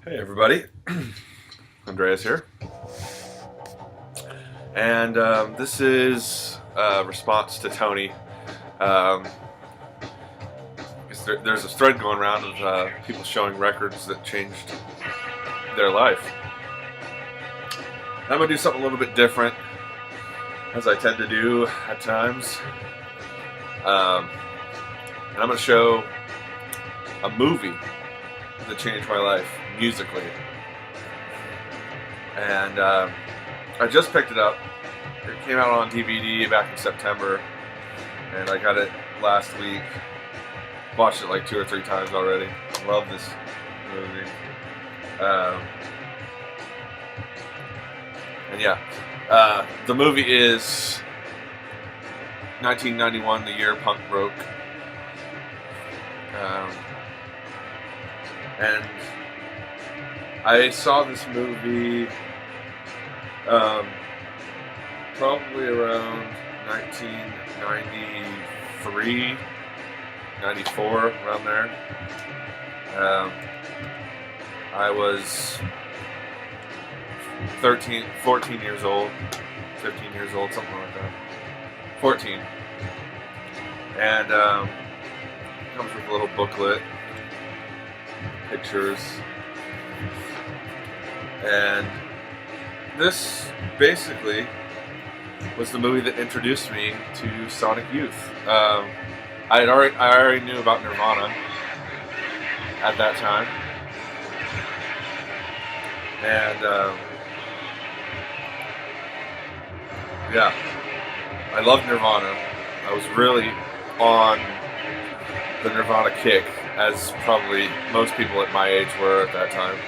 Hey everybody, Andreas here, and this is a response to Tony. Um, there's a thread going around of people showing records that changed their life. I'm gonna do something a little bit different, as I tend to do at times, and I'm gonna show a movie that changed my life musically. And I just picked it up. It came out on DVD back in September, and I got it last week. Watched it like 2 or 3 times already. Love this movie. And yeah, the movie is 1991, the year punk broke. And I saw this movie probably around 1993, 94, around there. I was 14 years old, 15 years old, something like that. 14. And it comes with a little booklet, pictures, and this basically was the movie that introduced me to Sonic Youth. I already knew about Nirvana at that time, and yeah, I loved Nirvana. I was really on the Nirvana kick, as probably most people at my age were at that time.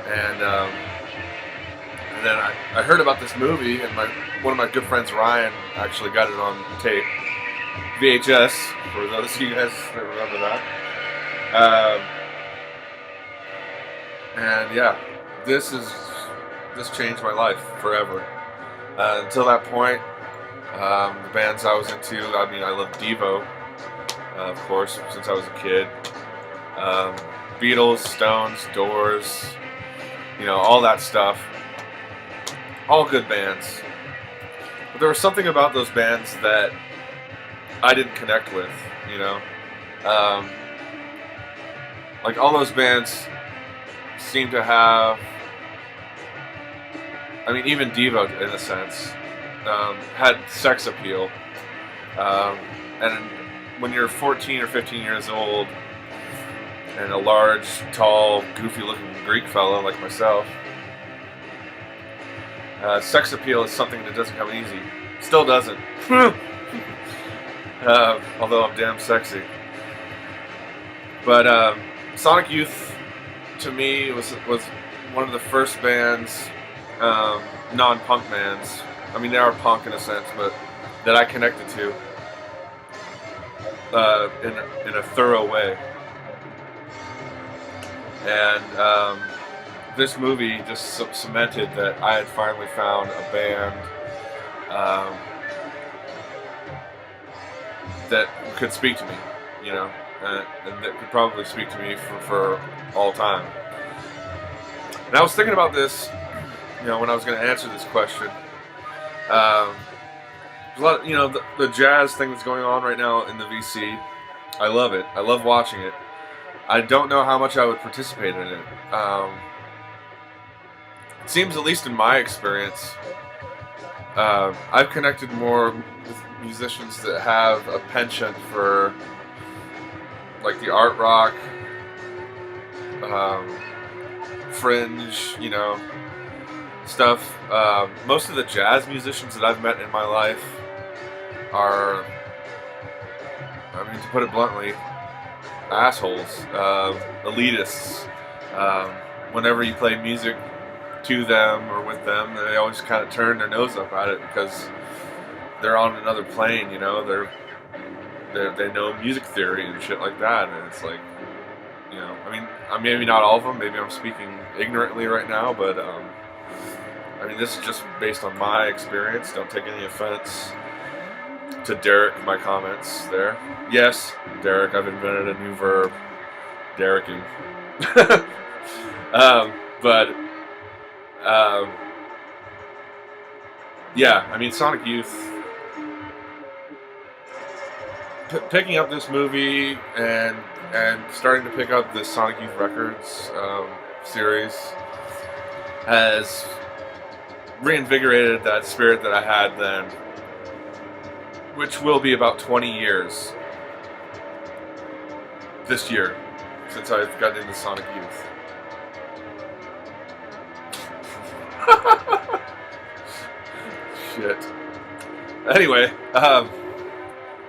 And then I heard about this movie, and one of my good friends, Ryan, actually got it on tape, VHS, for those of you guys that remember that. And yeah, this changed my life forever. Until that point, the bands I was into, I loved Devo, of course, since I was a kid. Beatles, Stones, Doors, all that stuff. All good bands. But there was something about those bands that I didn't connect with, Like all those bands seem to have, even Devo in a sense, had sex appeal. And when you're 14 or 15 years old and a large, tall, goofy-looking Greek fellow like myself, sex appeal is something that doesn't come easy. Still doesn't. Although I'm damn sexy. But Sonic Youth, to me, was one of the first bands, non-punk bands. They are punk in a sense, but that I connected to in a thorough way. And this movie just cemented that I had finally found a band that could speak to me, and that could probably speak to me for all time. And I was thinking about this, when I was going to answer this question. There's a lot of, the jazz thing that's going on right now in the VC. I love it. I love watching it. I don't know how much I would participate in it. It seems, at least in my experience, I've connected more with musicians that have a penchant for, like, the art rock, fringe, stuff. Most of the jazz musicians that I've met in my life are, to put it bluntly, assholes, elitists. Whenever you play music to them or with them, they always kind of turn their nose up at it because they're on another plane, they know music theory and shit like that, and it's like, maybe not all of them, maybe I'm speaking ignorantly right now, but this is just based on my experience. Don't take any offense to Derek, my comments there. Yes, Derek, I've invented a new verb, Dereking. But um, yeah, I mean, Sonic Youth. Picking up this movie and starting to pick up the Sonic Youth Records series has reinvigorated that spirit that I had then, which will be about 20 years this year since I've gotten into Sonic Youth. Shit. Anyway,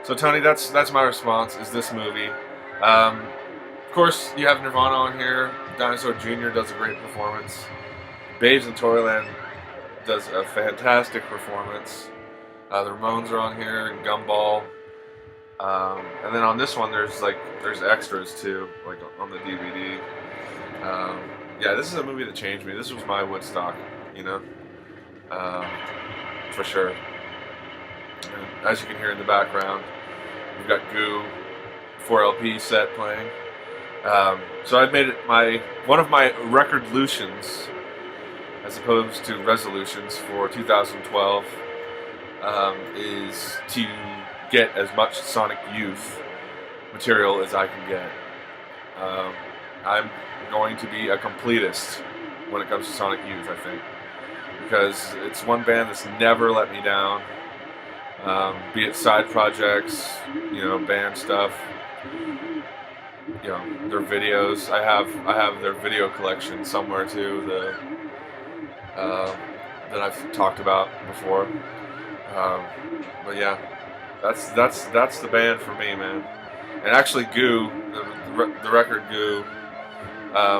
so Tony, that's my response. Is this movie? Of course, you have Nirvana on here. Dinosaur Jr. does a great performance. Babes in Toyland does a fantastic performance. The Ramones are on here, and Gumball. And then on this one, there's extras too, like on the DVD. Yeah, this is a movie that changed me. This was my Woodstock, you know, for sure. And as you can hear in the background, we've got Goo 4LP set playing. So I've made it one of my recordlutions, as opposed to resolutions for 2012, is to get as much Sonic Youth material as I can get. I'm going to be a completist when it comes to Sonic Youth, I think, because it's one band that's never let me down. Be it side projects, band stuff, their videos. I have their video collection somewhere too. That I've talked about before. But yeah, that's the band for me, man. And actually, Goo, the record Goo,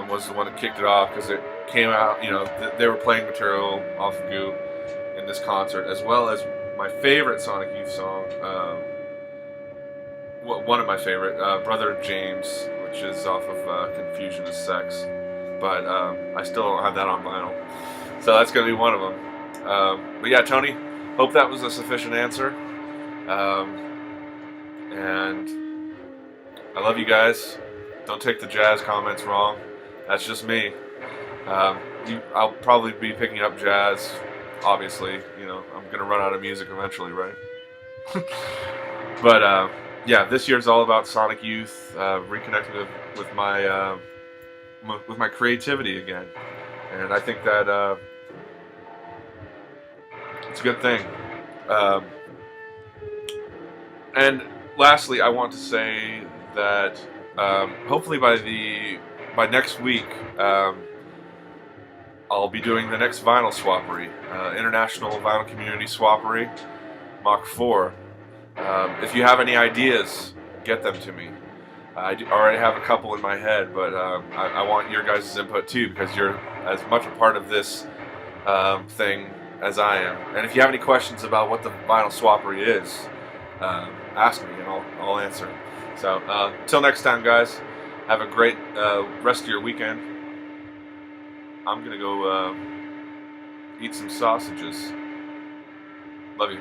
was the one that kicked it off, because it came out. They were playing material off of Goo in this concert, as well as my favorite Sonic Youth song. One of my favorite, Brother James, which is off of Confusion is Sex. But I still don't have that on vinyl. So that's going to be one of them. But yeah, Tony, hope that was a sufficient answer. And I love you guys. Don't take the jazz comments wrong. That's just me. I'll probably be picking up jazz, obviously. I'm going to run out of music eventually, right? But yeah, this year's all about Sonic Youth, reconnecting with my creativity again. And I think that it's a good thing. And lastly, I want to say that hopefully by next week, I'll be doing the next vinyl swappery, International Vinyl Community Swappery, Mach 4. If you have any ideas, get them to me. I already have a couple in my head, but I want your guys' input too, because you're as much a part of this thing as I am. And if you have any questions about what the vinyl swappery is, ask me and I'll answer. So until next time, guys, have a great rest of your weekend. I'm gonna go eat some sausages. Love you.